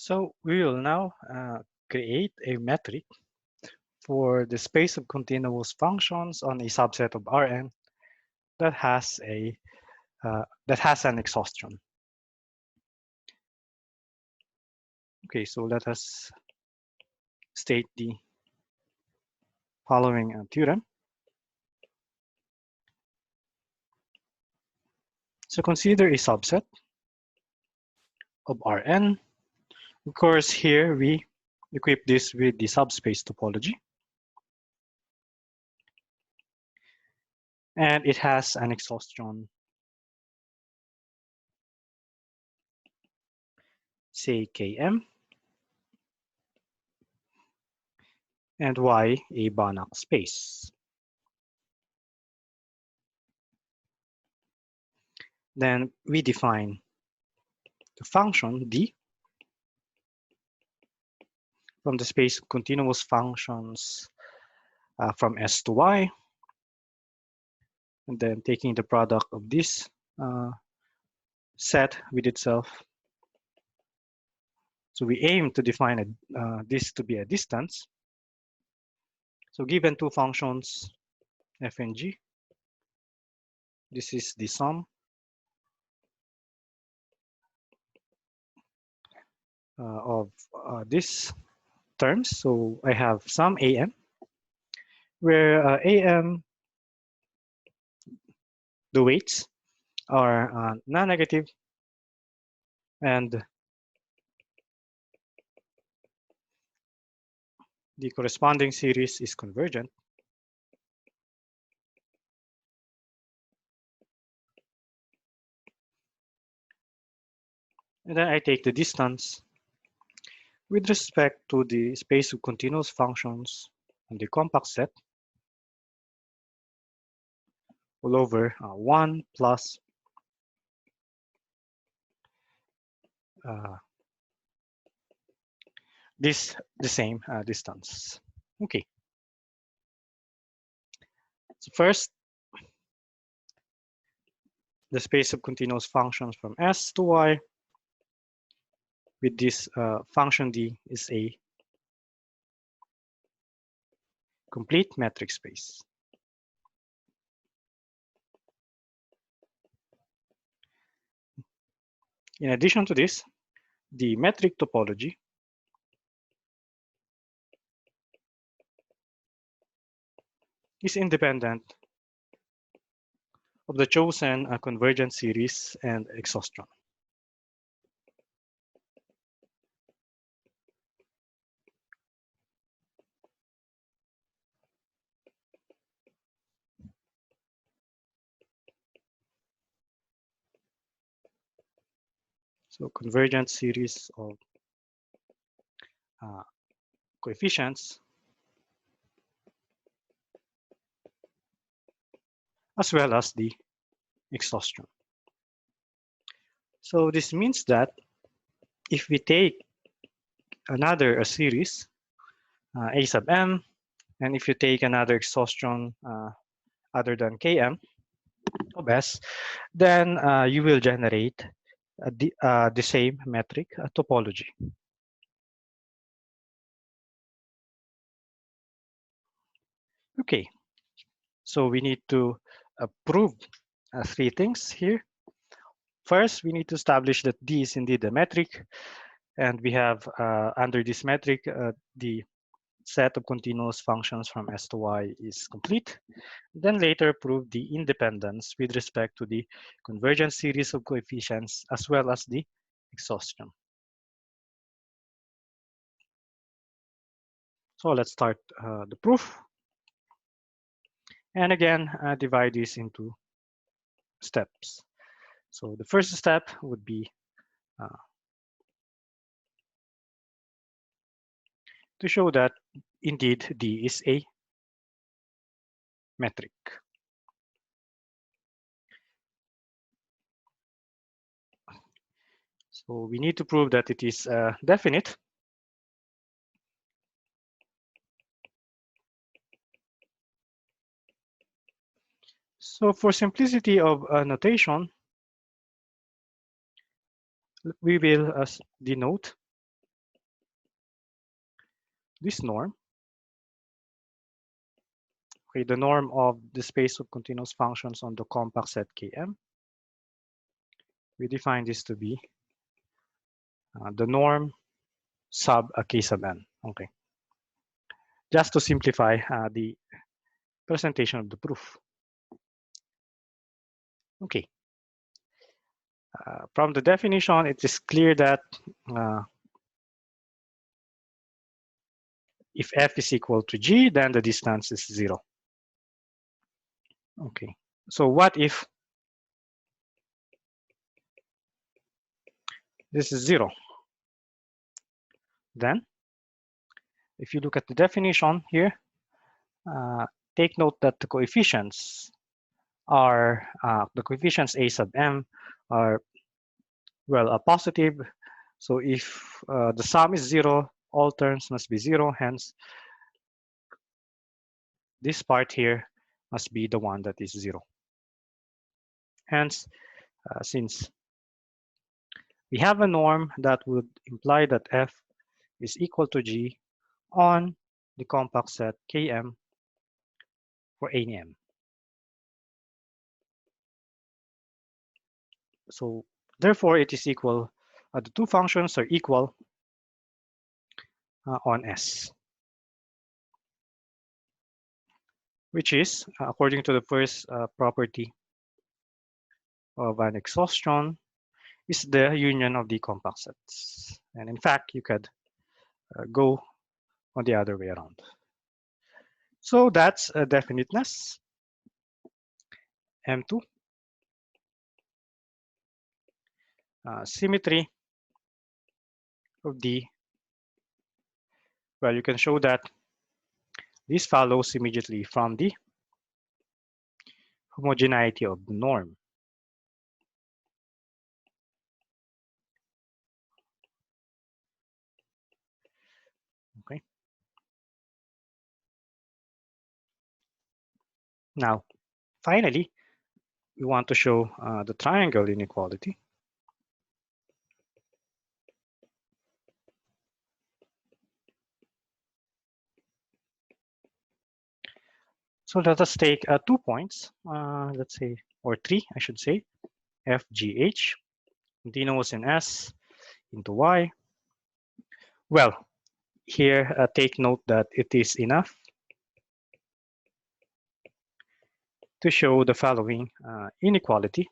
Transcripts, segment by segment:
So we will now create a metric for the space of continuous functions on a subset of Rn that has an exhaustion. Okay, so let us state the following theorem. So consider a subset of Rn. Of course, here we equip this with the subspace topology. And it has an exhaustion, say Km, and Y a Banach space. Then we define the function d from the space of continuous functions from S to Y, and then taking the product of this set with itself. So we aim to define this to be a distance. So given two functions, f and g, this is the sum of these terms. So I have some am, where am, the weights are non-negative, and the corresponding series is convergent. And then I take the distance with respect to the space of continuous functions on the compact set all over 1 plus the same distance. Okay. So first, the space of continuous functions from S to Y with this function D is a complete metric space. In addition to this, the metric topology is independent of the chosen convergent series and exhaustion. So convergent series of coefficients as well as the exhaustion. So this means that if we take another series, A sub m, and if you take another exhaustion other than Km of S, then you will generate the same metric topology. Okay, so we need to prove three things here. First, we need to establish that D is indeed a metric, and we have under this metric the set of continuous functions from S to Y is complete. Then later prove the independence with respect to the convergent series of coefficients as well as the exhaustion. So let's start the proof. And again, divide this into steps. So the first step would be to show that indeed D is a metric. So we need to prove that it is definite. So for simplicity of notation, we will denote this norm. Okay, the norm of the space of continuous functions on the compact set Km. We define this to be the norm sub K sub n. Okay, just to simplify the presentation of the proof. Okay, from the definition, it is clear that if f is equal to g, then the distance is 0. Okay, so what if this is 0? Then, if you look at the definition here, take note that the coefficients are the coefficients a sub m are, well, positive. So if the sum is 0, all terms must be 0. Hence, this part here must be the one that is 0. Hence, since we have a norm that would imply that f is equal to g on the compact set Km for any m. So therefore, it is equal, the two functions are equal on S, which is, according to the first property of an exhaustion, is the union of the compact sets. And in fact, you could go on the other way around. So that's definiteness, M2. Symmetry of D. Well, you can show that this follows immediately from the homogeneity of the norm. Okay. Now, finally, we want to show the triangle inequality. So let us take 2 points, let's say, or 3, I should say, f, g, h, continuous in S into y. Well, here take note that it is enough to show the following inequality.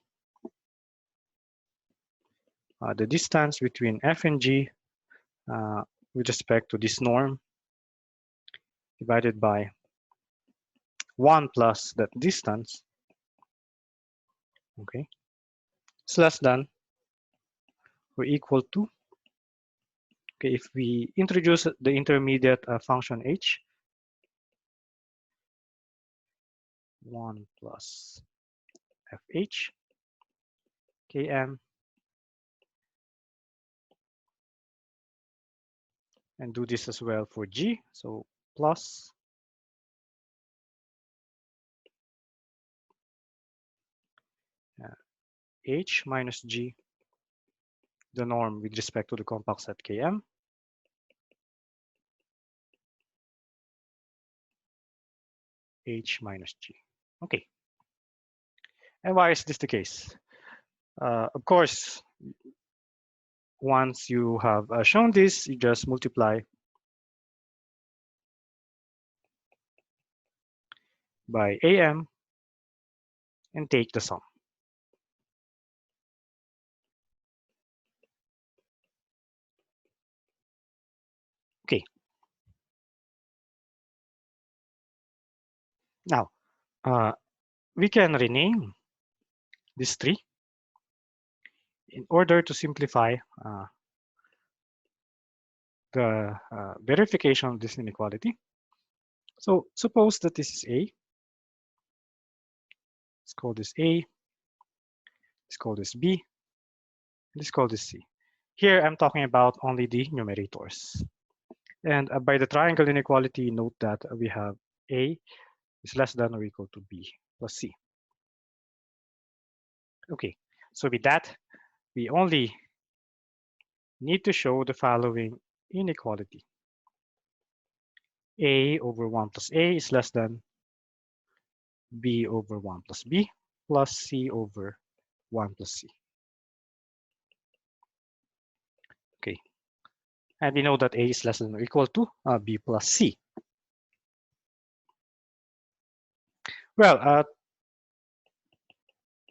The distance between f and g with respect to this norm divided by 1 plus that distance, okay, is less than or equal to, okay, if we introduce the intermediate function h, 1 plus fh km, and do this as well for g, so plus h minus g, the norm with respect to the compact set Km, h minus g. Okay. And why is this the case? Of course, once you have shown this, you just multiply by am and take the sum. Okay. Now, we can rename this tree in order to simplify the verification of this inequality. So suppose that this is A. Let's call this A. Let's call this B. Let's call this C. Here, I'm talking about only the numerators. And by the triangle inequality, note that we have A is less than or equal to B plus C. Okay, so with that, we only need to show the following inequality. A over 1 plus A is less than B over 1 plus B plus C over 1 plus C. Okay. And we know that A is less than or equal to B plus C. Well,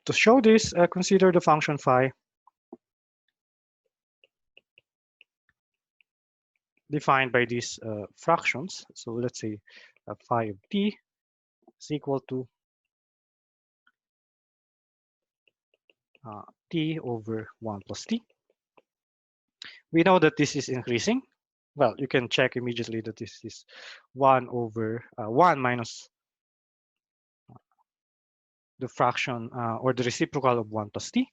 to show this, consider the function phi defined by these fractions. So let's say phi of t is equal to t over 1 plus t. We know that this is increasing. Well, you can check immediately that this is 1 over 1 minus the fraction or the reciprocal of 1 plus t.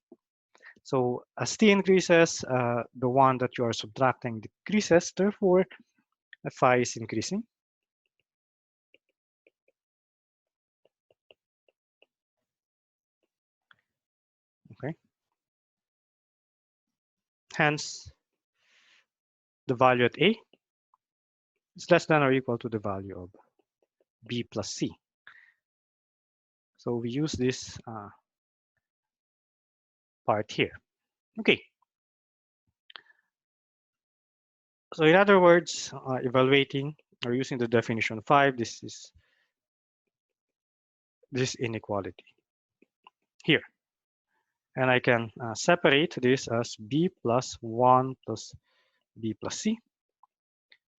So as t increases, the one that you are subtracting decreases. Therefore, phi is increasing. Okay. Hence, the value at A is less than or equal to the value of B plus C. So we use this part here. Okay. So in other words, evaluating or using the definition 5, this is this inequality here. And I can separate this as B plus 1 plus B plus C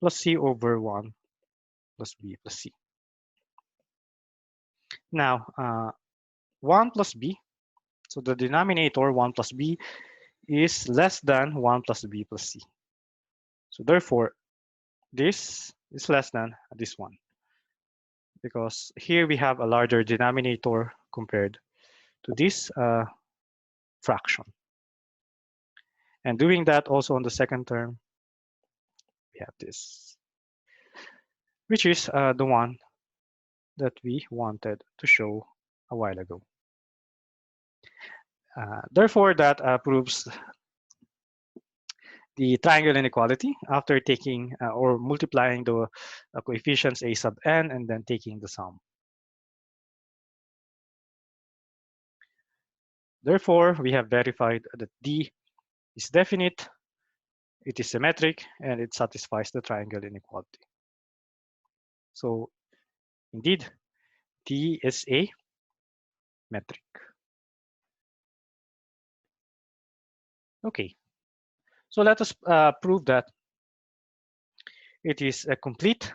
plus C over 1 plus B plus C. Now, 1 plus B, so the denominator 1 plus B is less than 1 plus B plus C. So therefore, this is less than this one, because here we have a larger denominator compared to this fraction. And doing that also on the second term, we have this, which is the one that we wanted to show a while ago. Therefore, that proves the triangle inequality after taking or multiplying the coefficients a sub n and then taking the sum. Therefore, we have verified that D is definite, it is symmetric, and it satisfies the triangle inequality. So indeed, D is a metric. Okay, so let us prove that it is complete.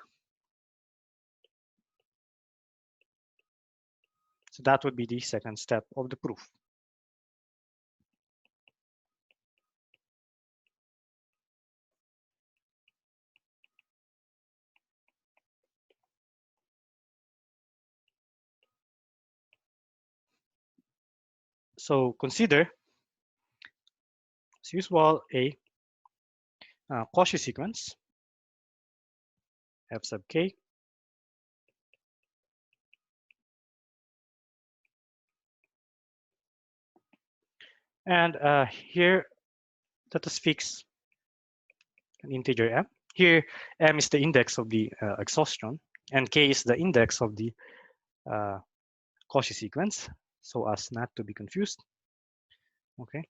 So that would be the second step of the proof. So consider, as usual, a Cauchy sequence f sub k and here let us fix an integer m. Here m is the index of the exhaustion and k is the index of the Cauchy sequence, so as not to be confused. Okay,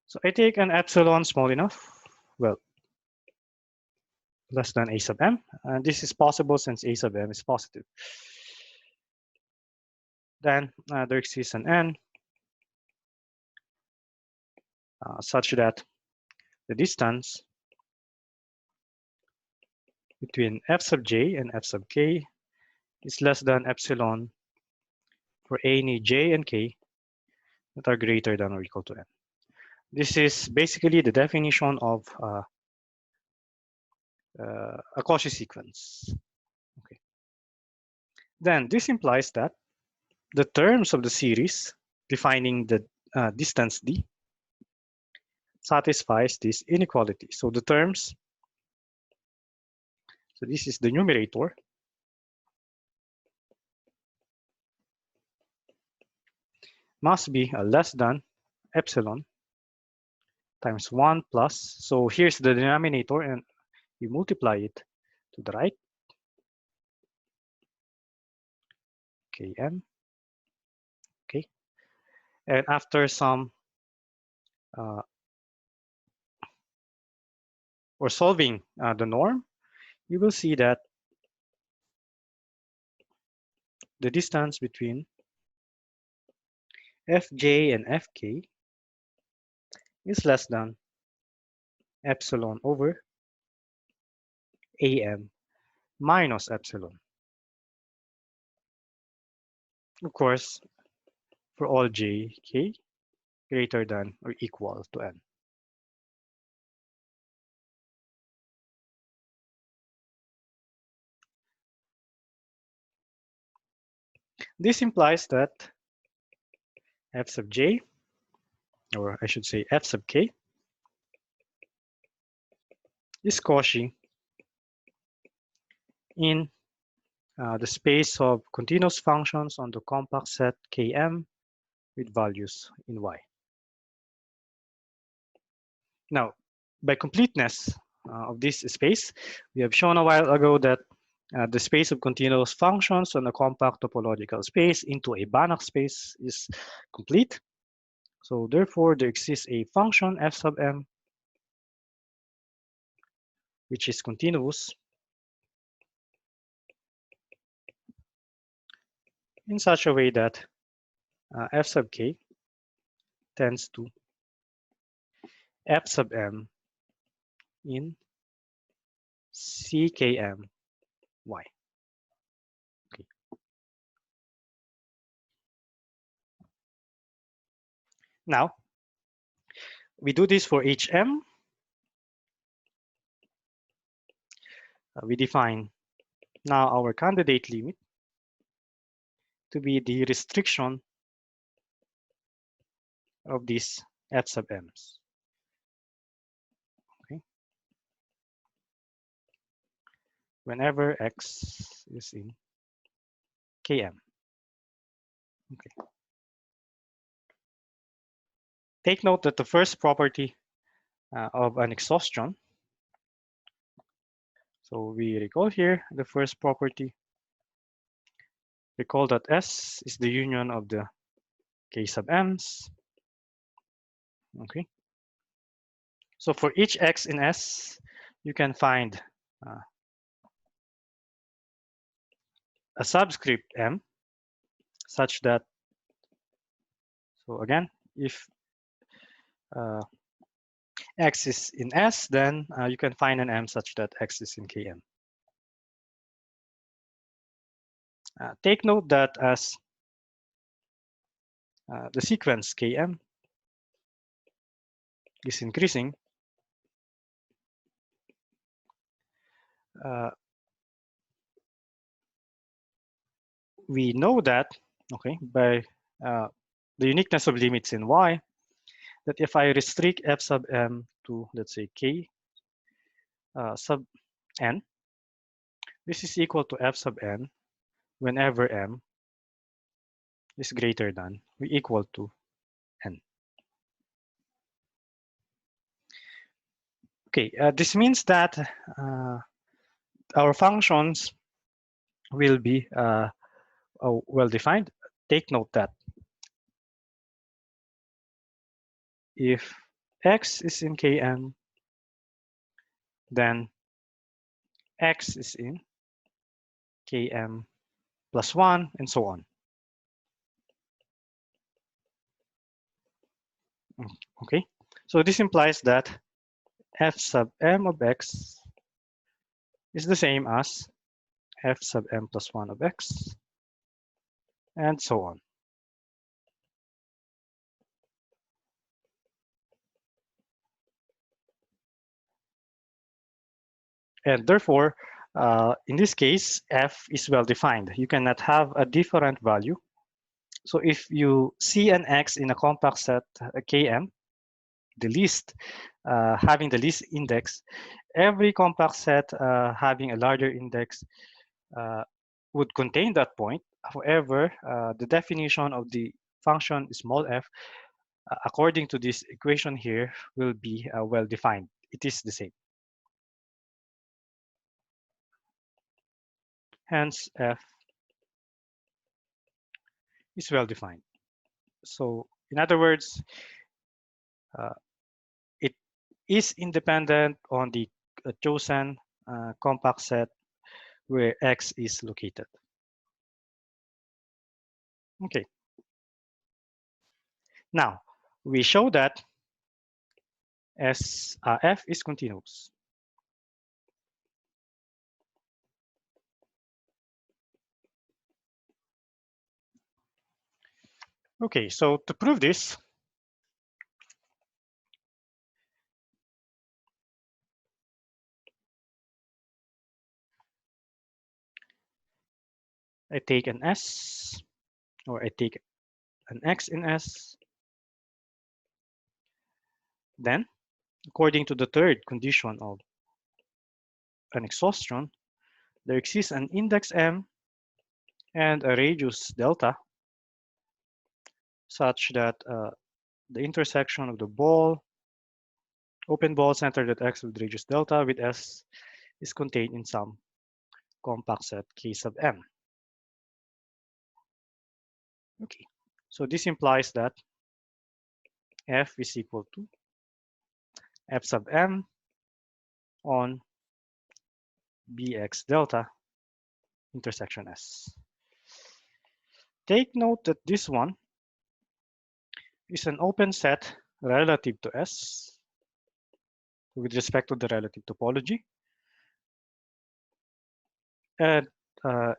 so I take an epsilon small enough, well, less than a sub m, and this is possible since a sub m is positive. Then there exists an n such that the distance between f sub j and f sub k is less than epsilon for any j and k that are greater than or equal to n. This is basically the definition of a Cauchy sequence. Okay. Then this implies that the terms of the series defining the distance d satisfies this inequality. So the terms, so this is the numerator, must be less than epsilon times 1 plus, so here's the denominator and we multiply it to the right, Km, okay, and after some or solving the norm, you will see that the distance between Fj and Fk is less than epsilon over Am minus epsilon. Of course, for all Jk greater than or equal to n. This implies that f sub j, or I should say f sub k, is Cauchy in the space of continuous functions on the compact set Km with values in Y. Now, by completeness of this space, we have shown a while ago that the space of continuous functions on a compact topological space into a Banach space is complete. So therefore, there exists a function f sub m which is continuous in such a way that f sub k tends to f sub m in ckm y. Okay. Now, we do this for hm. We define now our candidate limit to be the restriction of these f sub m's. Okay. Whenever x is in km. Okay. Take note that the first property of an exhaustion, so we recall here the first property. Recall that S is the union of the k sub m's. Okay. So for each x in S, you can find a subscript m such that, so again, if x is in S, then you can find an m such that x is in Km. Take note that as the sequence Km is increasing, we know that, okay, by the uniqueness of limits in Y, that if I restrict f sub m to, let's say, k sub n, this is equal to f sub n whenever m is greater than or equal to n. Okay, this means that our functions will be well defined. Take note that if x is in Km, then x is in Km plus 1, and so on. Okay, so this implies that f sub m of x is the same as f sub m plus 1 of x, and so on. And therefore, in this case, f is well defined. You cannot have a different value. So if you see an x in a compact set Km, the least, having the least index, every compact set having a larger index would contain that point. However, the definition of the function small f, according to this equation here, will be well defined. It is the same. Hence, f is well defined. So in other words, uh, it is independent on the chosen compact set where X is located. Okay. Now, we show that F is continuous. Okay, so to prove this, I take an S, or I take an X in S. Then, according to the third condition of an exhaustion, there exists an index M and a radius delta such that the intersection of the open ball centered at X with radius delta with S is contained in some compact set K sub M. Okay, so this implies that F is equal to F sub M on Bx delta intersection S. Take note that this one is an open set relative to S with respect to the relative topology, and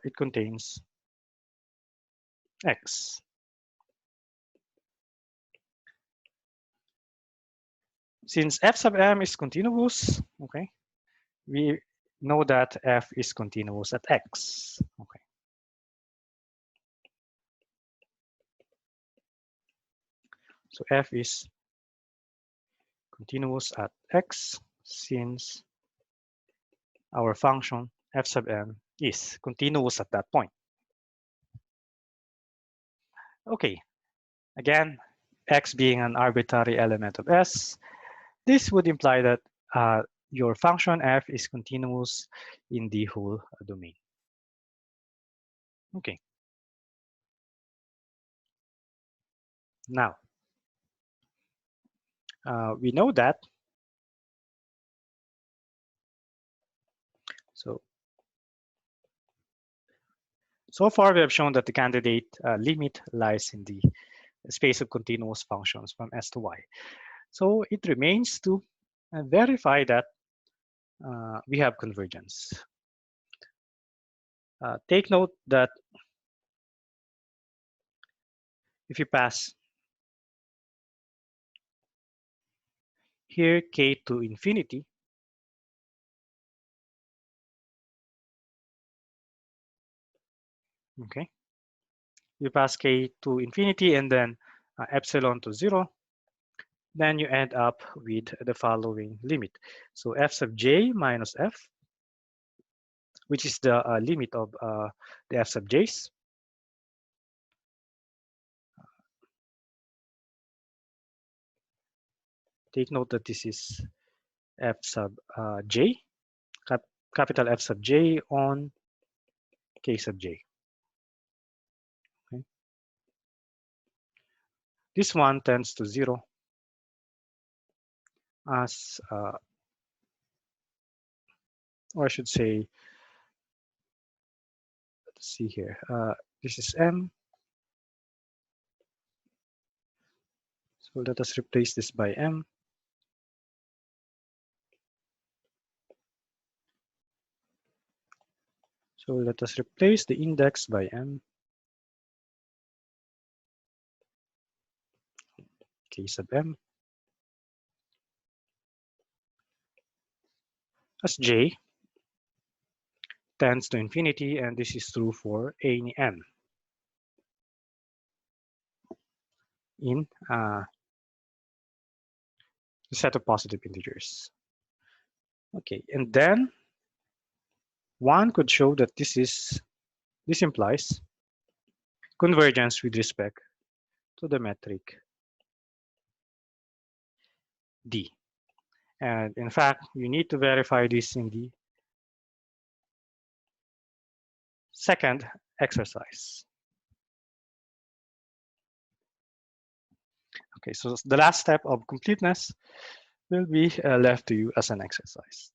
it contains X. Since F sub M is continuous, okay, we know that F is continuous at X. Okay. So F is continuous at X since our function F sub M is continuous at that point. Okay, again, X being an arbitrary element of S, this would imply that your function F is continuous in the whole domain. Okay. Now, we know that. So far we have shown that the candidate limit lies in the space of continuous functions from S to Y. So it remains to verify that we have convergence. Take note that if you pass here K to infinity, okay, you pass K to infinity and then epsilon to 0, then you end up with the following limit. So F sub J minus F, which is the limit of the F sub J's. Take note that this is F sub J, capital F sub J on K sub J. Okay. This one tends to 0 as, or I should say, let's see here. This is M. So let us replace this by M. So let us replace the index by M. K sub M. As J tends to infinity, and this is true for any M in the set of positive integers. Okay, and then one could show that this implies convergence with respect to the metric D. And in fact, you need to verify this in the second exercise. Okay, so the last step of completeness will be left to you as an exercise.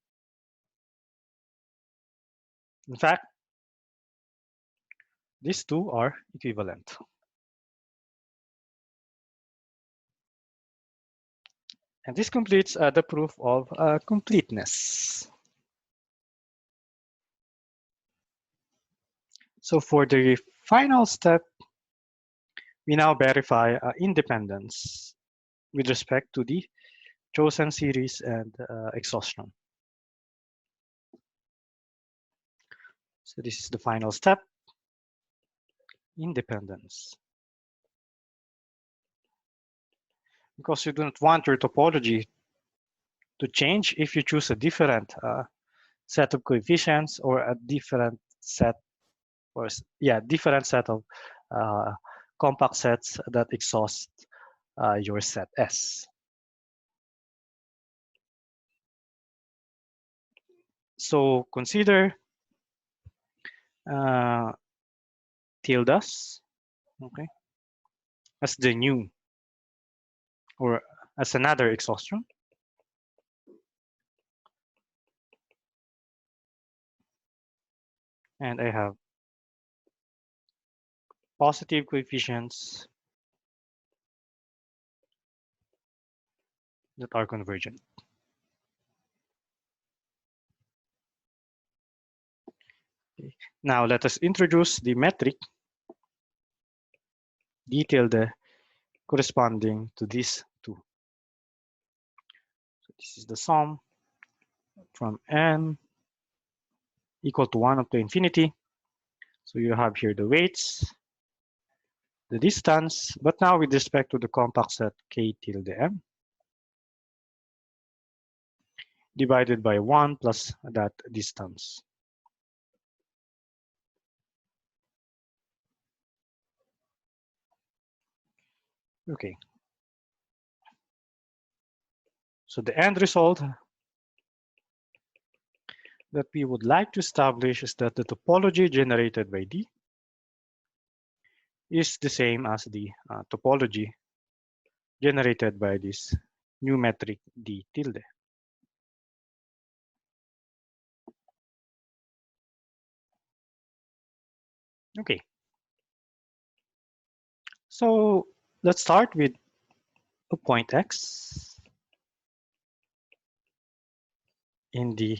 In fact, these two are equivalent. And this completes the proof of completeness. So for the final step, we now verify independence with respect to the chosen series and exhaustion. So this is the final step, independence. Because you do not want your topology to change if you choose a different set of coefficients or a different set, or different set of compact sets that exhaust your set S. So consider tildes, okay, as the new, or as another exhaustion. And I have positive coefficients that are convergent. Okay. Now let us introduce the metric d tilde corresponding to these two. So this is the sum from n equal to 1 up to infinity. So you have here the weights, the distance, but now with respect to the compact set k tilde m divided by 1 plus that distance. Okay. So the end result that we would like to establish is that the topology generated by D is the same as the topology generated by this new metric D tilde. Okay. So let's start with a point X in the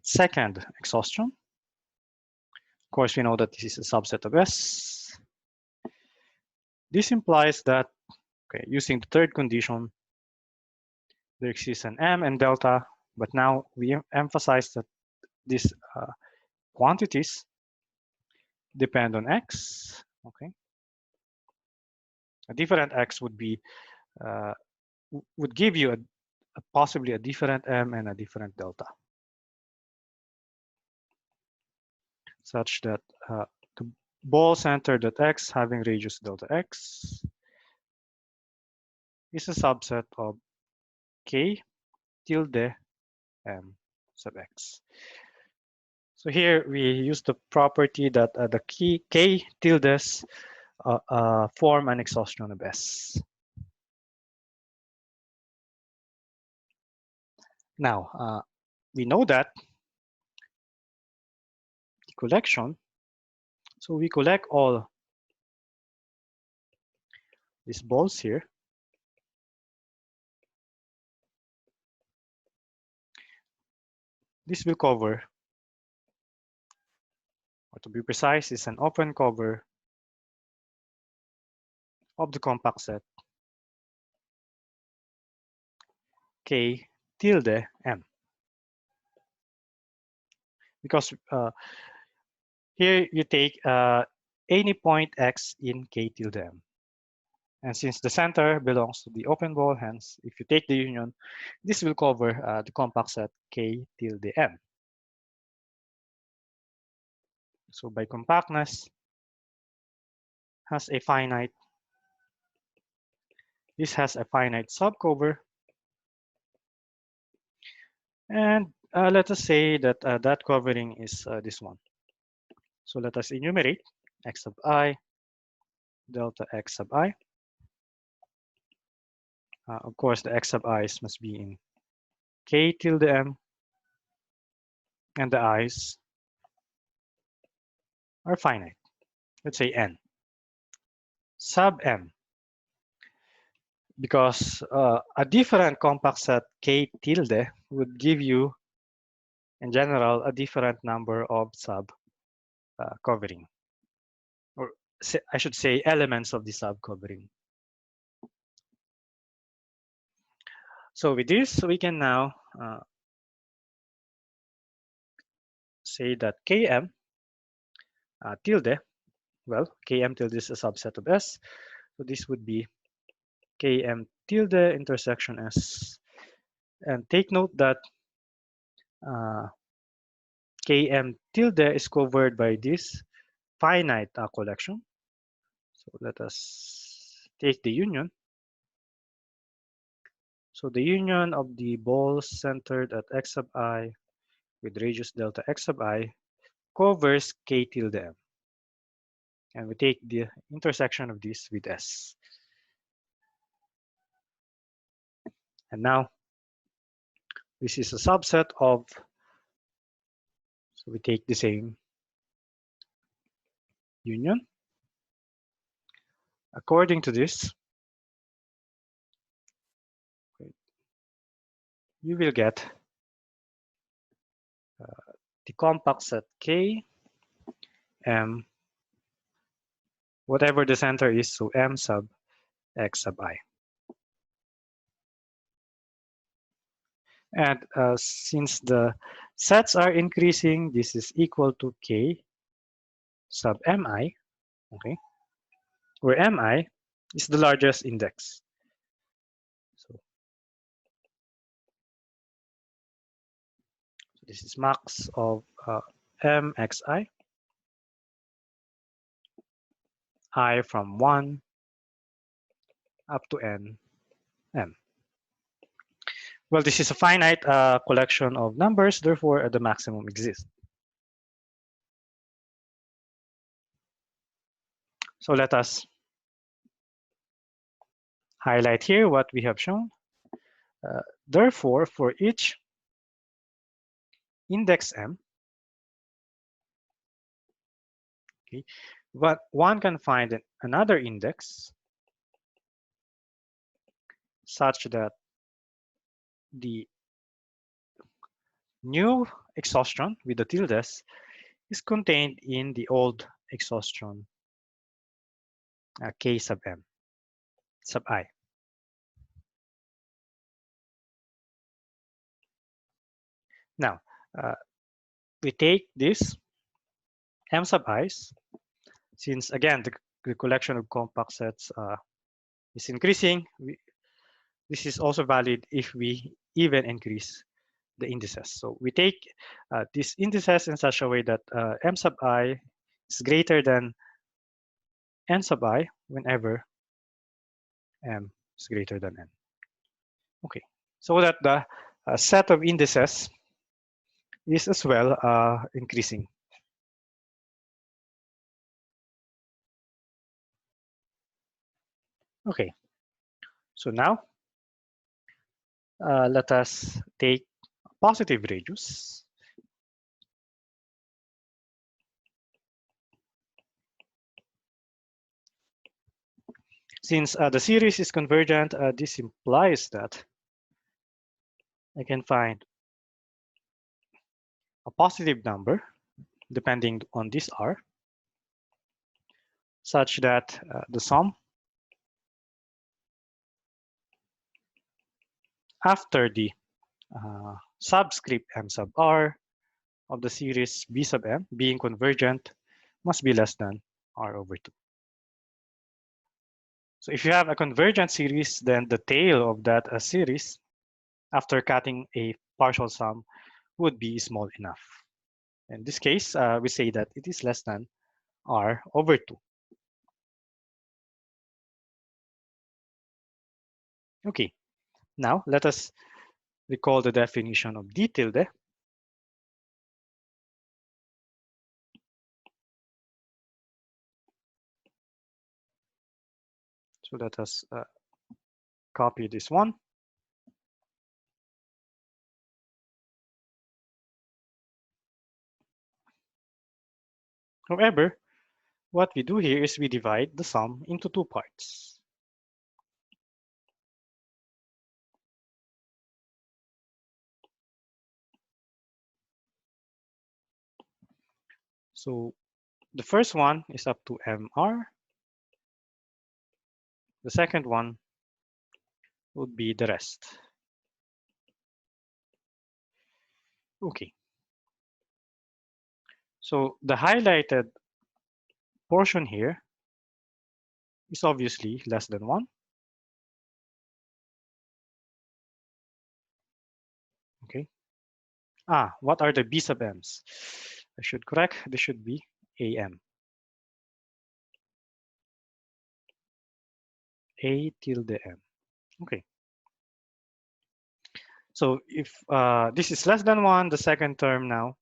second exhaustion. Of course, we know that this is a subset of S. This implies that, okay, using the third condition, there exists an M and delta, but now we emphasize that these quantities depend on X, okay? A different X would be, would give you possibly a different M and a different delta, such that the ball centered at X having radius delta X is a subset of K tilde M sub X. So here we use the property that the K tildes form an exhaustion of S. Now, we know that the collection, so we collect all these balls here. This will cover, or to be precise, is an open cover of the compact set K tilde M. Because here you take any point X in K tilde M. And since the center belongs to the open ball, hence, if you take the union, this will cover the compact set K tilde M. So by compactness, has a finite, this has a finite subcover. And let us say that that covering is this one. So let us enumerate x sub I, delta x sub I. Of course, the x sub i's must be in k tilde m, and the i's are finite. Let's say n. Sub m, because a different compact set k tilde would give you, in general, a different number of sub covering, or I should say elements of the sub covering. So with this, we can now say that km tilde, well, km tilde is a subset of S, so this would be km tilde intersection S. And take note that km tilde is covered by this finite collection. So let us take the union. So the union of the balls centered at x sub I with radius delta x sub I covers k tilde m. And we take the intersection of this with S. And now, this is a subset of, so we take the same union. According to this, you will get the compact set K, M, whatever the center is, so M sub X sub I. And since the sets are increasing, this is equal to K sub Mi, okay, where Mi is the largest index. So this is max of Mxi, I from 1 up to n m. Well, this is a finite collection of numbers, therefore the maximum exists. So let us highlight here what we have shown. Therefore, for each index m, okay, but one can find another index such that the new exhaustion with the tildes is contained in the old exhaustion k sub m sub I. Now, we take this m sub i's, since again the collection of compact sets is increasing. This is also valid if we even increase the indices. So we take these indices in such a way that m sub I is greater than n sub I whenever m is greater than n. Okay, so that the set of indices is as well increasing. Okay, so now let us take positive radius. Since the series is convergent, this implies that I can find a positive number depending on this R, such that the sum after the subscript m sub R of the series B sub m being convergent must be less than R over 2. So if you have a convergent series, then the tail of that series, after cutting a partial sum, would be small enough. In this case, we say that it is less than R over 2. Okay, now let us recall the definition of D tilde. So let us copy this one. However, what we do here is we divide the sum into two parts. So the first one is up to MR. The second one would be the rest. Okay. So the highlighted portion here is obviously less than 1. Okay. What are the B sub m's? I should correct. This should be AM. A tilde M. Okay. So if this is less than 1, the second term now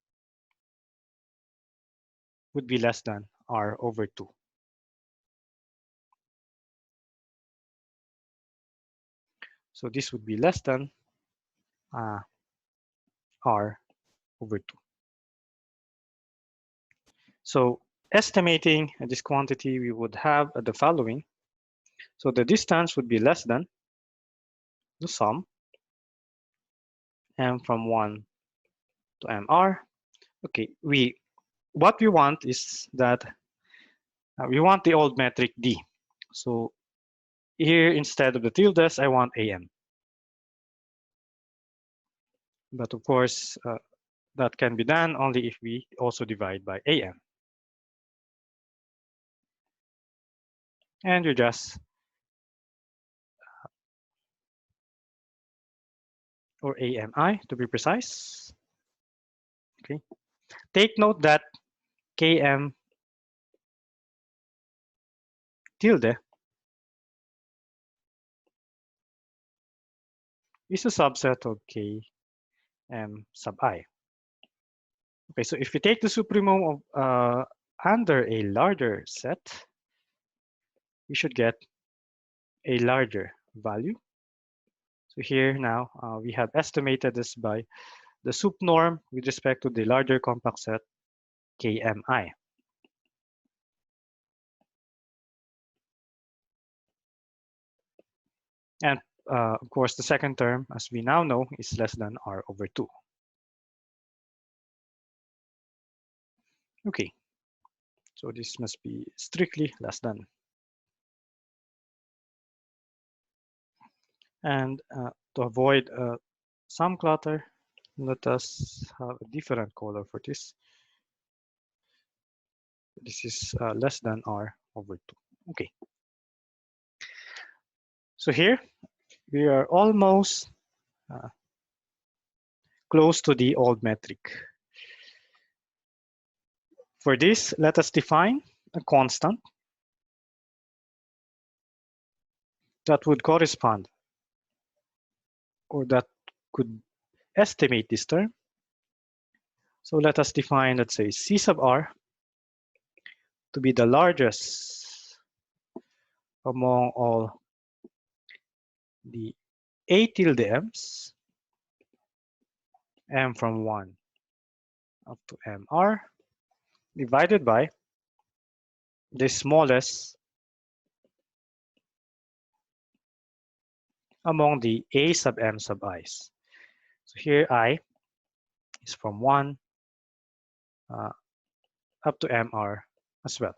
would be less than R over 2. So this would be less than R over 2. So estimating this quantity, we would have the following. So the distance would be less than the sum M from 1 to MR. Okay, what we want is that we want the old metric D. So here, instead of the tildes, I want AM. But of course, that can be done only if we also divide by AM. And you just, or AMI to be precise. Okay. Take note that KM tilde is a subset of KM sub I. Okay, so if we take the supremum of under a larger set, we should get a larger value. So here now we have estimated this by the sup norm with respect to the larger compact set KMI. And of course, the second term, as we now know, is less than R over 2. Okay, so this must be strictly less than. And to avoid some clutter, let us have a different color for this. This is less than R over 2. Okay. So here, we are almost close to the old metric. For this, let us define a constant that would correspond, or that could estimate this term. So let us define, let's say, C sub R to be the largest among all the A tilde M's, M from 1 up to MR, divided by the smallest among the A sub M sub I's. So here I is from 1 up to MR as well.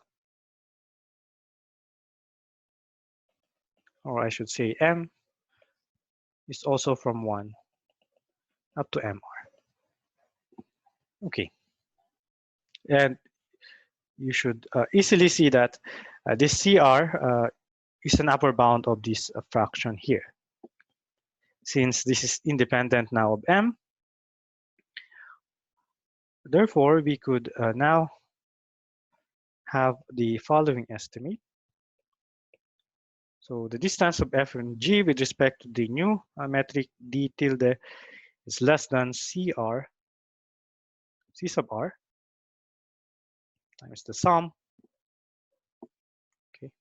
Or I should say M is also from 1 up to MR. Okay. And you should easily see that this CR is an upper bound of this fraction here. Since this is independent now of M, therefore we could now have the following estimate. So the distance of F and G with respect to the new metric D tilde is less than CR, C sub R, times the sum, okay,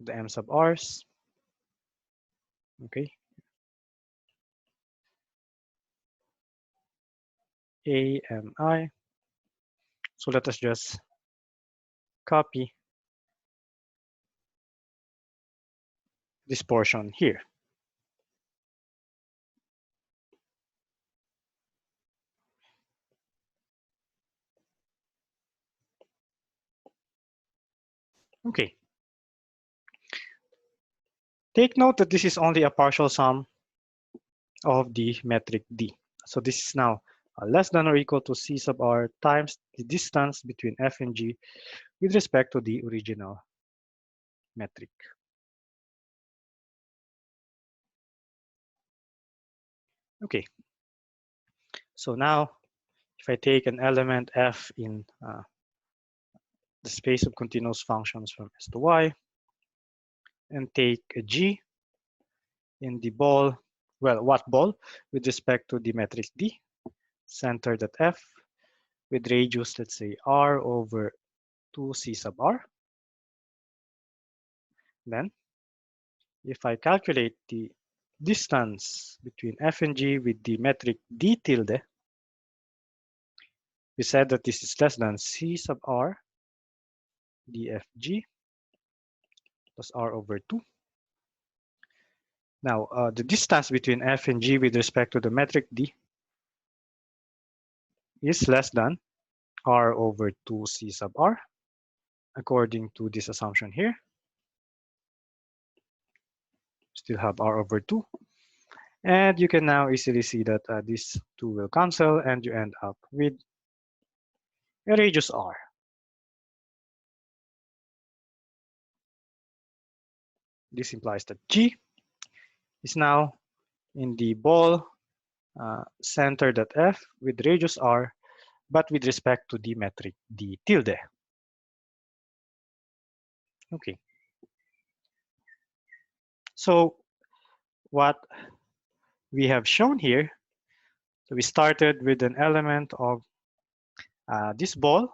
the M sub R's. Okay. A, M, I. So let us just copy this portion here. Okay. Take note that this is only a partial sum of the metric D. So this is now less than or equal to C sub R times the distance between F and G with respect to the original metric. Okay. So now if I take an element F in the space of continuous functions from S to Y and take a G in the ball, well, what ball with respect to the metric D, centered at F with radius, let's say R over 2C sub R. Then if I calculate the distance between F and G with the metric D tilde, we said that this is less than C sub R dFG plus R over 2. Now, the distance between F and G with respect to the metric D is less than R over 2C sub R, according to this assumption here. Still have R over 2. And you can now easily see that these two will cancel and you end up with a radius R. This implies that G is now in the ball centered at F with radius R, but with respect to the metric D tilde. Okay. So what we have shown here, so we started with an element of this ball.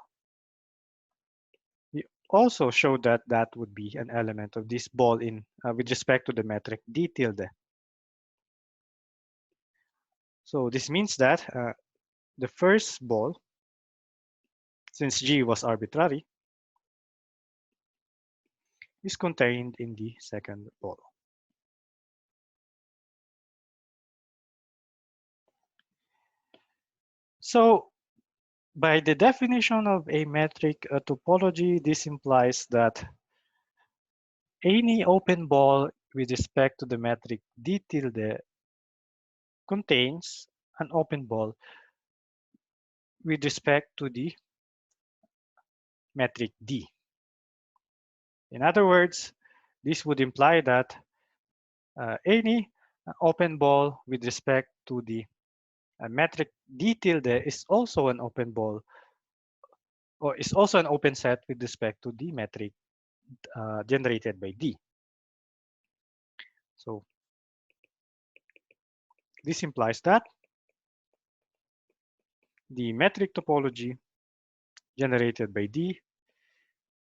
We also showed that that would be an element of this ball in with respect to the metric D tilde. So this means that the first ball, since G was arbitrary, is contained in the second ball. So by the definition of a metric topology, this implies that any open ball with respect to the metric D tilde contains an open ball with respect to the metric D. In other words, this would imply that any open ball with respect to the metric D tilde is also an open ball, or is also an open set with respect to the metric generated by D. So this implies that the metric topology generated by D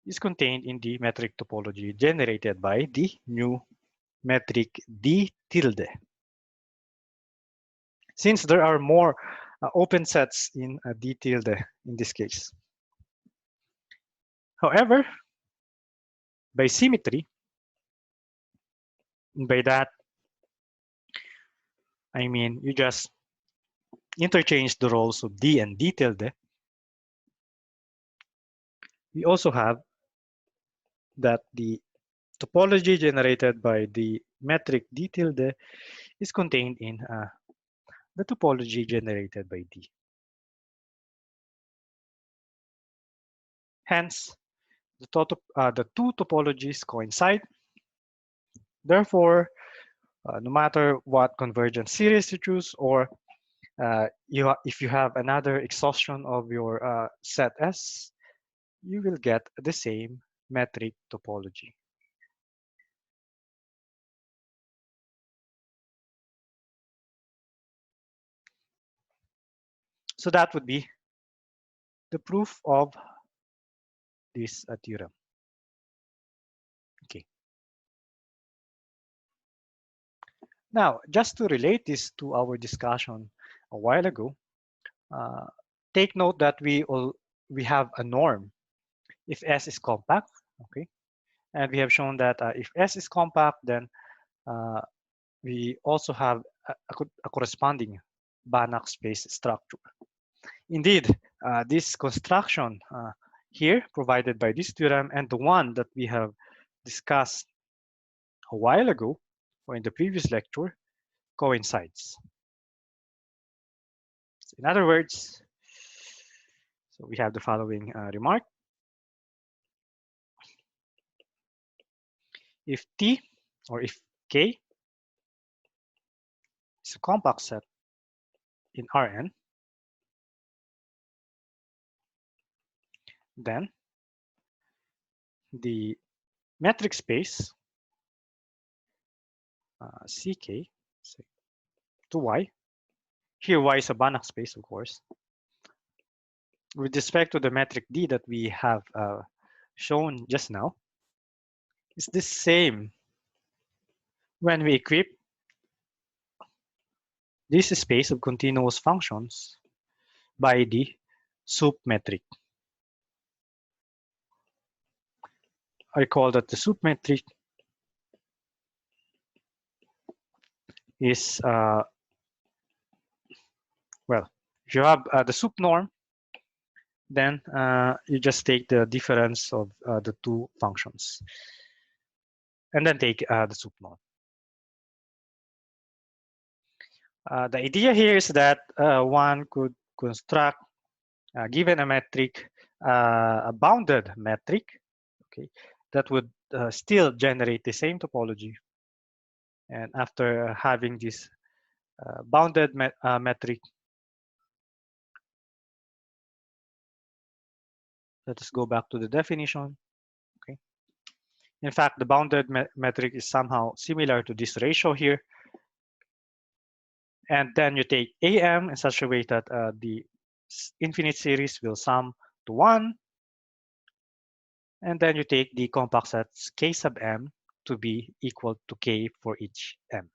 is contained in the metric topology generated by the new metric D tilde. Since there are more open sets in D tilde in this case. However, by symmetry, and by that I mean you just interchange the roles of D and D tilde. We also have that the topology generated by the metric D tilde is contained in the topology generated by D. Hence, the two topologies coincide. Therefore, no matter what convergence series you choose, or if you have another exhaustion of your set S, you will get the same metric topology. So that would be the proof of this theorem. Okay. Now, just to relate this to our discussion a while ago, uh, take note that we have a norm if S is compact, okay? And we have shown that if S is compact, then uh, we also have a corresponding Banach space structure. Indeed, this construction here provided by this theorem and the one that we have discussed a while ago or in the previous lecture coincides. So in other words, so we have the following remark. If T or if K is a compact set in Rn, then the metric space CK to Y, here Y is a Banach space, of course, with respect to the metric D that we have shown just now, is the same when we equip this space of continuous functions by the sup metric. I call that the sup metric is, well, if you have the sup norm, then you just take the difference of the two functions and then take the sup norm. The idea here is that one could construct, given a metric, a bounded metric, okay, that would still generate the same topology. And after having this bounded metric, let us go back to the definition. Okay. In fact, the bounded metric is somehow similar to this ratio here. And then you take AM in such a way that the infinite series will sum to 1. And then you take the compact sets K sub M to be equal to K for each M.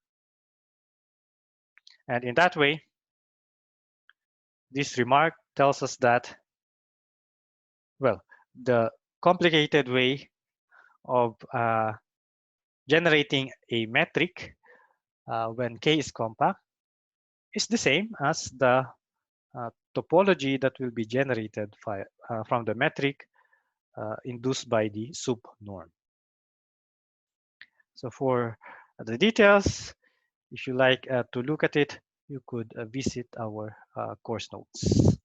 And in that way, this remark tells us that, well, the complicated way of generating a metric when K is compact is the same as the topology that will be generated from the metric induced by the sup norm. So for the details, if you like to look at it, you could visit our course notes.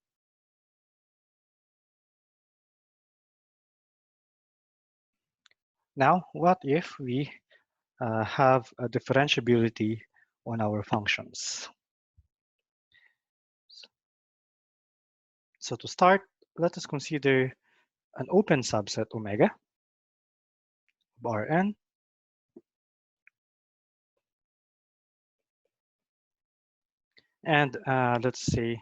Now, what if we have a differentiability on our functions? So to start, let us consider an open subset omega of Rn and let's say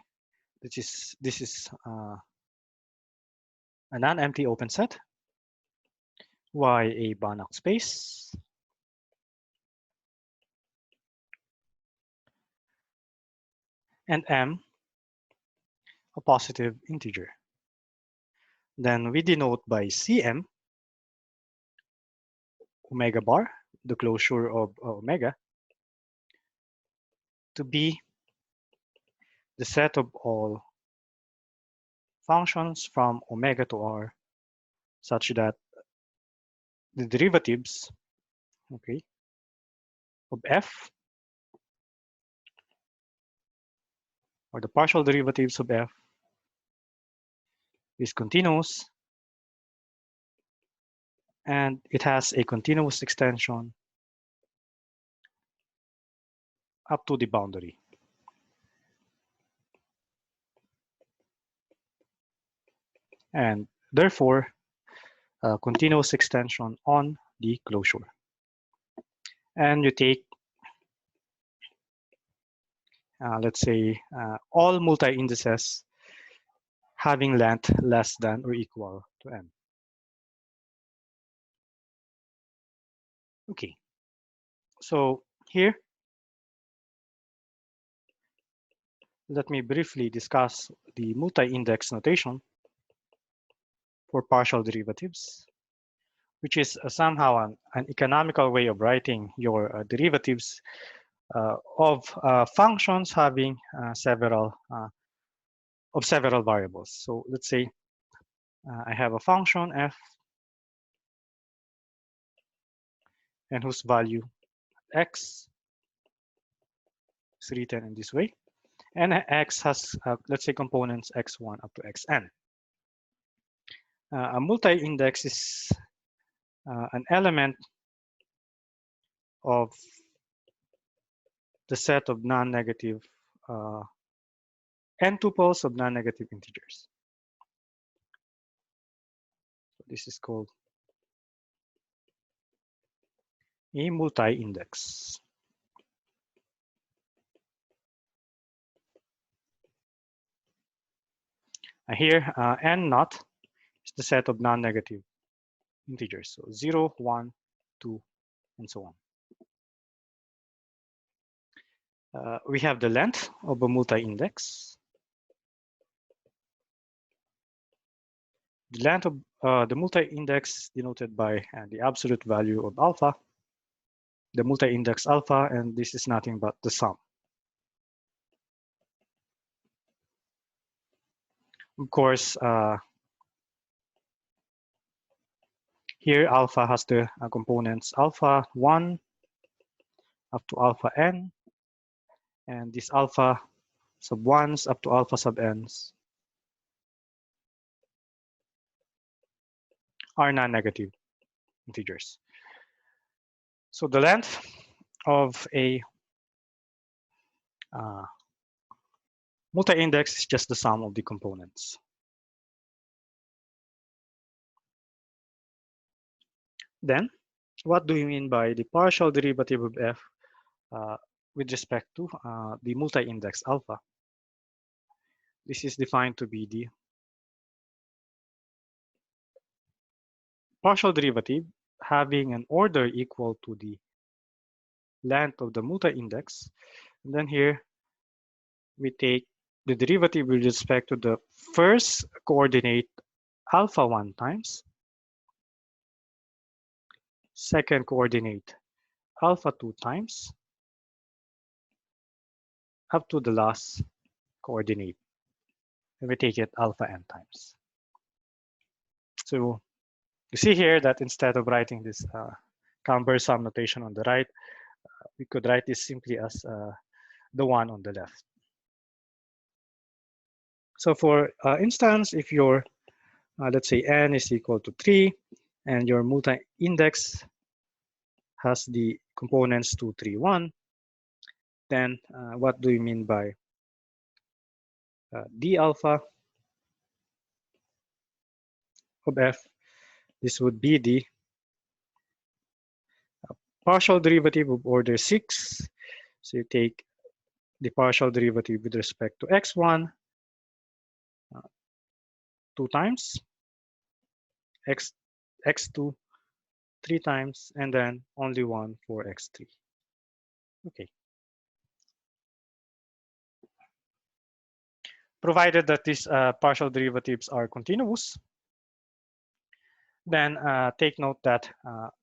this is a non-empty open set, Y a Banach space, and M a positive integer. Then we denote by Cm omega bar, the closure of omega, to be the set of all functions from omega to R such that the derivatives, okay, of f, or the partial derivatives of f, is continuous and it has a continuous extension up to the boundary. And therefore, a continuous extension on the closure. And you take, let's say, all multi-indices having length less than or equal to n. Okay, so here let me briefly discuss the multi-index notation for partial derivatives, which is somehow an economical way of writing your derivatives of functions having several variables. So let's say I have a function f and whose value x is written in this way, and x has let's say components x1 up to xn. A multi-index is an element of the set of non-negative n tuples of non-negative integers. So this is called a multi-index. Here, n naught is the set of non-negative integers, so 0, 1, 2, and so on. We have the length of a multi-index. The length of the multi-index denoted by the absolute value of alpha, the multi-index alpha, and this is nothing but the sum. Of course, here alpha has the components alpha 1 up to alpha n, and this alpha sub 1s up to alpha sub n's are non-negative integers. So the length of a multi-index is just the sum of the components. Then, what do we mean by the partial derivative of f with respect to the multi-index alpha? This is defined to be the partial derivative having an order equal to the length of the multi-index. And then here, we take the derivative with respect to the first coordinate alpha 1 times, second coordinate alpha 2 times, up to the last coordinate, and we take it alpha n times. So you see here that instead of writing this cumbersome notation on the right, we could write this simply as the one on the left. So for instance, if your let's say n is equal to 3 and your multi-index has the components 2, 3, 1, then what do you mean by d alpha of f? This would be the partial derivative of order 6. So you take the partial derivative with respect to x1 2 times, x2 3 times, and then only 1 for x3. Okay. Provided that these partial derivatives are continuous, then take note that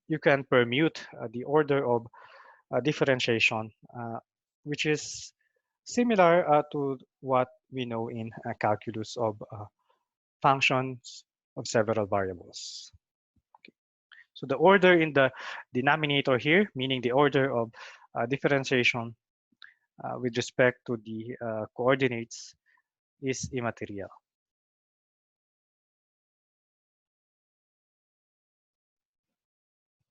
you can permute the order of differentiation, which is similar to what we know in calculus of functions of several variables. Okay. So the order in the denominator here, meaning the order of differentiation with respect to the coordinates, is immaterial.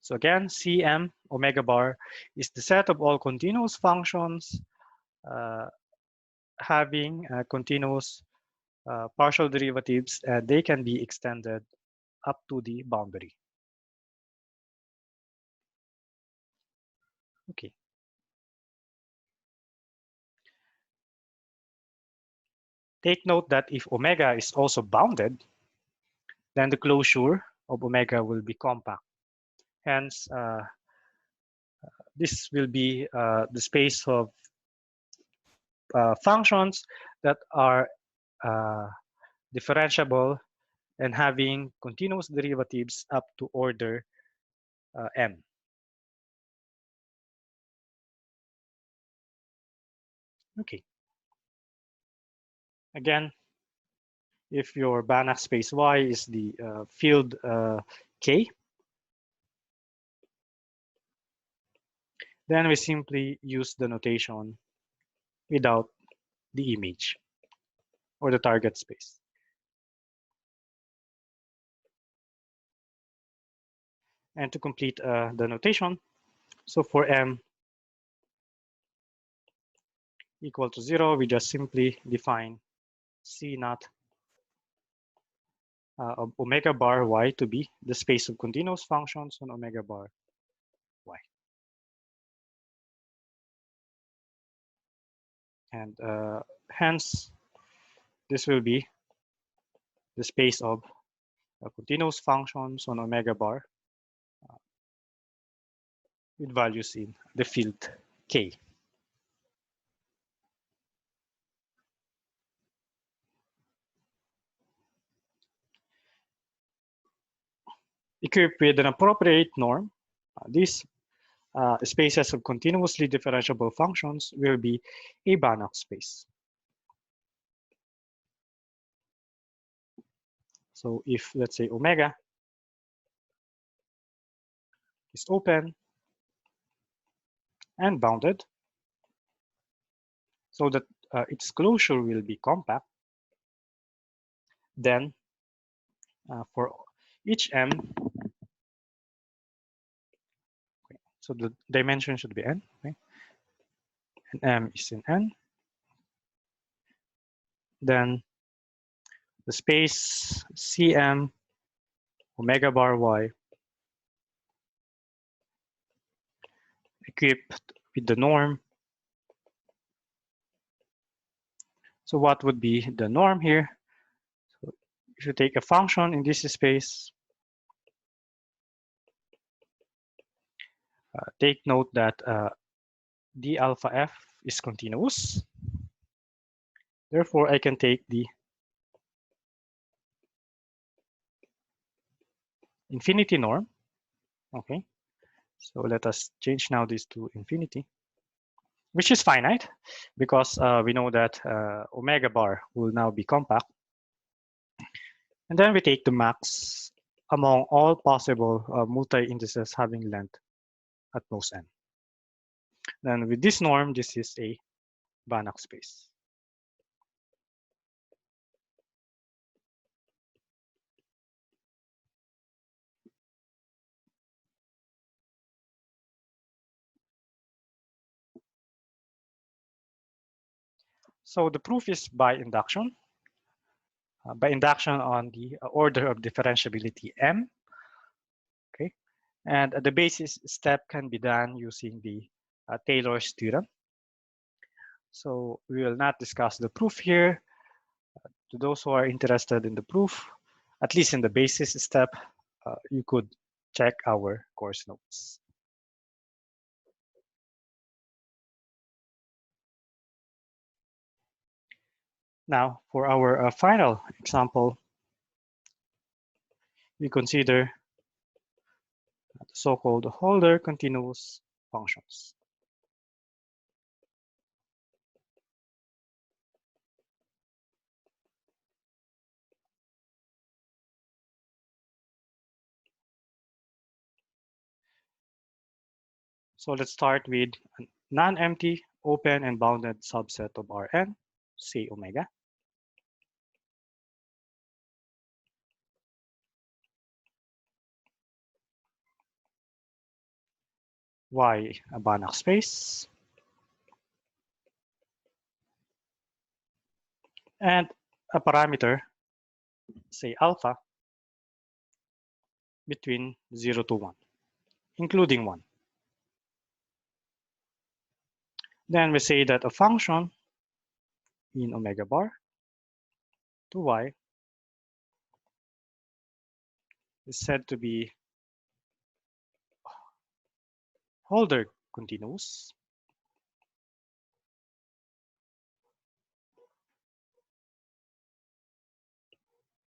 So again, Cm omega bar is the set of all continuous functions having continuous partial derivatives, and they can be extended up to the boundary. Okay. Take note that if omega is also bounded, then the closure of omega will be compact. Hence, this will be the space of functions that are differentiable and having continuous derivatives up to order m. Okay. Again, if your Banach space Y is the field K, then we simply use the notation without the image or the target space. And to complete the notation, so for m equal to 0, we just simply define C naught of omega bar y to be the space of continuous functions on omega bar y. And hence, this will be the space of continuous functions on omega bar with values in the field K. Equipped with an appropriate norm, these spaces of continuously differentiable functions will be a Banach space. So if, let's say, omega is open and bounded, so that its closure will be compact, then for each m, okay, so the dimension should be n, okay, and m is in n, then the space Cm omega bar y equipped with the norm. So what would be the norm here? So if you take a function in this space, take note that d alpha f is continuous. Therefore, I can take the infinity norm. Okay, so let us change now this to infinity, which is finite because we know that omega bar will now be compact. And then we take the max among all possible multi-indices having length at most n. Then with this norm, this is a Banach space. So the proof is by induction. By induction on the order of differentiability m. Okay, and the basis step can be done using the Taylor's theorem. So we will not discuss the proof here. To those who are interested in the proof, at least in the basis step, you could check our course notes. Now, for our final example, we consider the so-called Hölder continuous functions. So let's start with a non-empty, open, and bounded subset of Rn, say omega. Y a Banach space. And a parameter, say alpha, between 0 to 1, including 1. Then we say that a function in omega bar to y is said to be Hölder continuous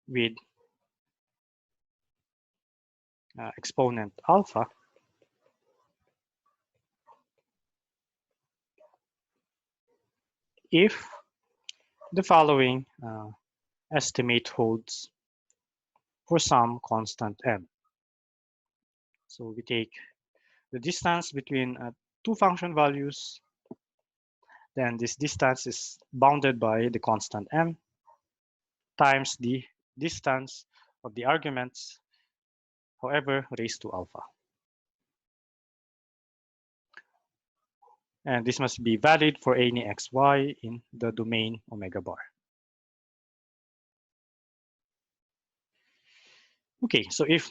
with exponent alpha if the following estimate holds for some constant m. So we take the distance between two function values, then this distance is bounded by the constant m times the distance of the arguments, however, raised to alpha. And this must be valid for any xy in the domain omega bar. Okay, so if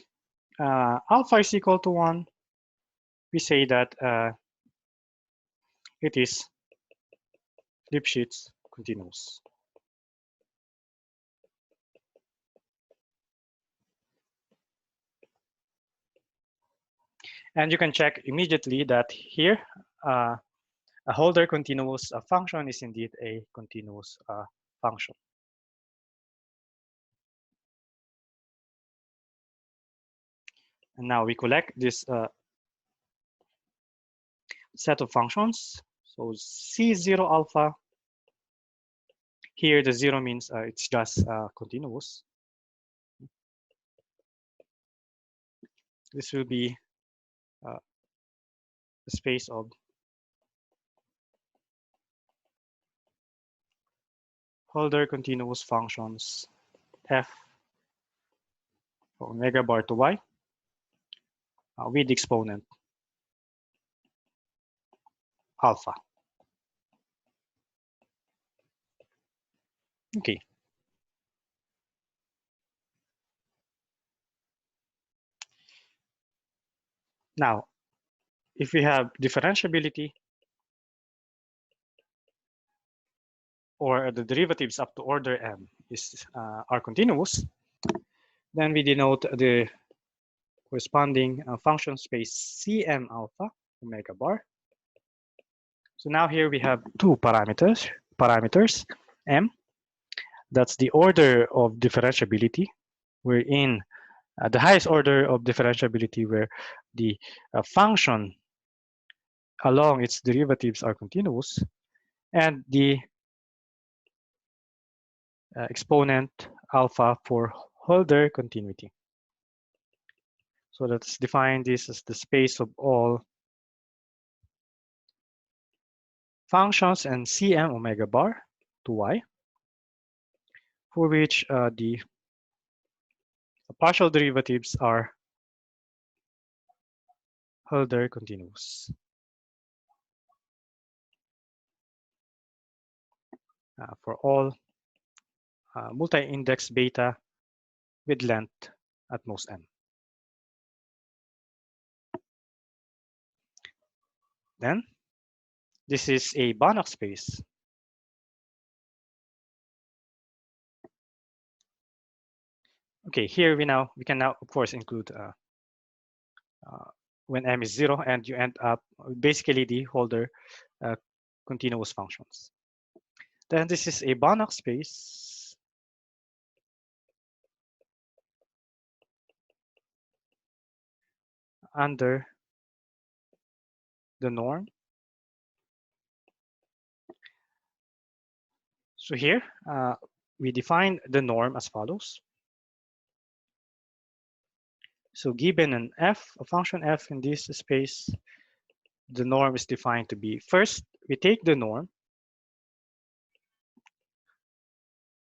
alpha is equal to 1, we say that it is Lipschitz continuous. And you can check immediately that here a Hölder continuous function is indeed a continuous function. And now we collect this set of functions. So C0 alpha, here the 0 means it's just continuous. This will be the space of Hölder continuous functions f for omega bar to y with exponent alpha. Okay. Now, if we have differentiability or the derivatives up to order m are continuous, then we denote the corresponding function space Cm alpha omega bar. So now here we have two parameters m. That's the order of differentiability. We're in the highest order of differentiability where the function along its derivatives are continuous, and the exponent alpha for Hölder continuity. So let's define this as the space of all functions and Cm omega bar to y, for which the partial derivatives are Hölder continuous. For all multi-index beta with length at most m. Then this is a Banach space. Okay, here we can now of course include when m is 0, and you end up basically the Hölder continuous functions. Then this is a Banach space under the norm. So here we define the norm as follows. So given an f, a function f in this space, the norm is defined to be, first we take the norm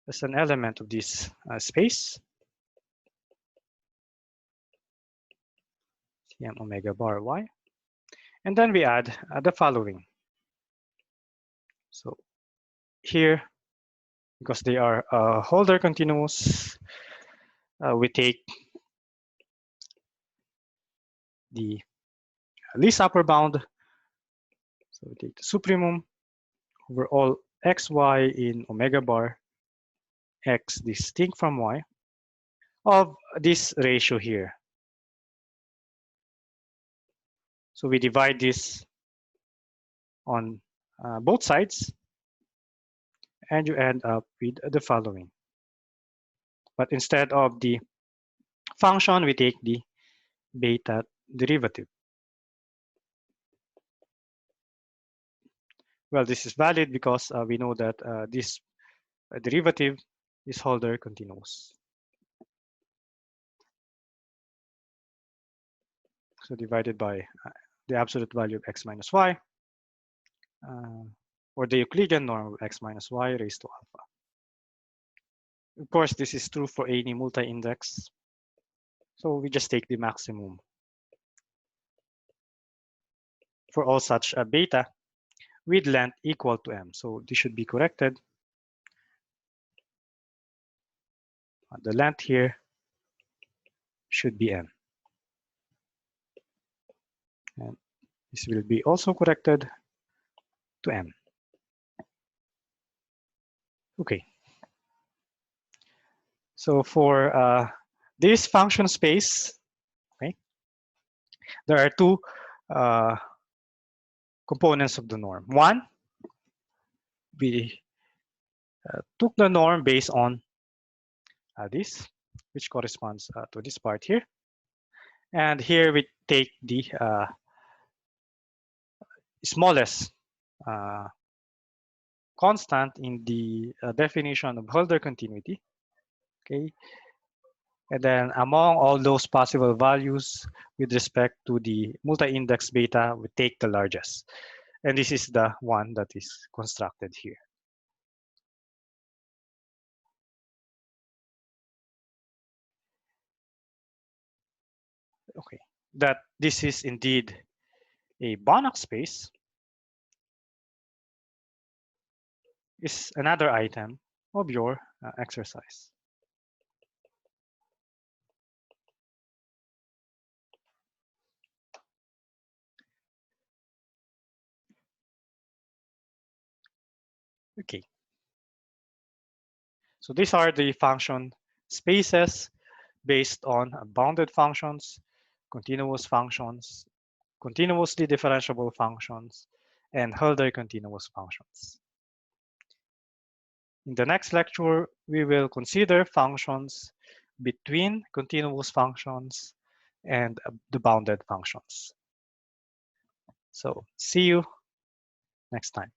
as an element of this space, Cm omega bar y, and then we add the following. So here, because they are Hölder continuous, we take the least upper bound. So we take the supremum over all xy in omega bar x distinct from y of this ratio here. So we divide this on both sides, and you end up with the following. But instead of the function, we take the beta derivative. Well, this is valid because we know that this derivative is Hölder continuous. So divided by the absolute value of x minus y, or the Euclidean norm of x minus y raised to alpha. Of course, this is true for any multi-index. So we just take the maximum for all such beta with length equal to m. So this should be corrected. The length here should be m. And this will be also corrected to m. Okay. So for this function space, okay, there are two components of the norm. One, we took the norm based on this, which corresponds to this part here. And here we take the smallest constant in the definition of Hölder continuity. Okay. And then among all those possible values with respect to the multi-index beta, we take the largest. And this is the one that is constructed here. Okay, that this is indeed a Banach space is another item of your exercise. Okay. So these are the function spaces based on bounded functions, continuous functions, continuously differentiable functions, and Hölder continuous functions. In the next lecture, we will consider functions between continuous functions and the bounded functions. So see you next time.